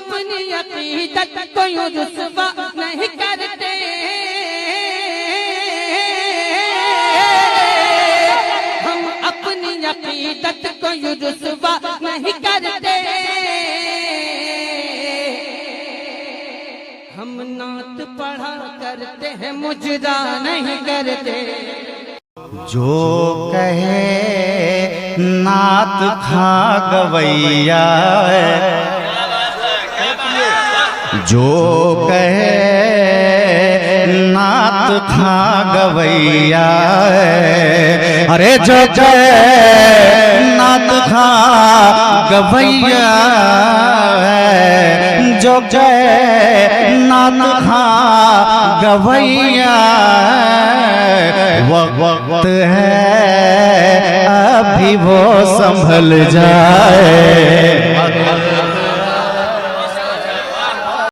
अपनी अकीदत को यूं रुस्वा नहीं करते, हम अपनी अकीदत को यूं रुस्वा नहीं करते। हम नात पढ़ा करते हैं, मुजरा नहीं करते। जो कहे नात खा गवैया, जो कहे नात खा गवैया, अरे जो कहे नात खा गवैया, जो कहे नात खा गवैया, वक्त है अभी वो संभल जाए।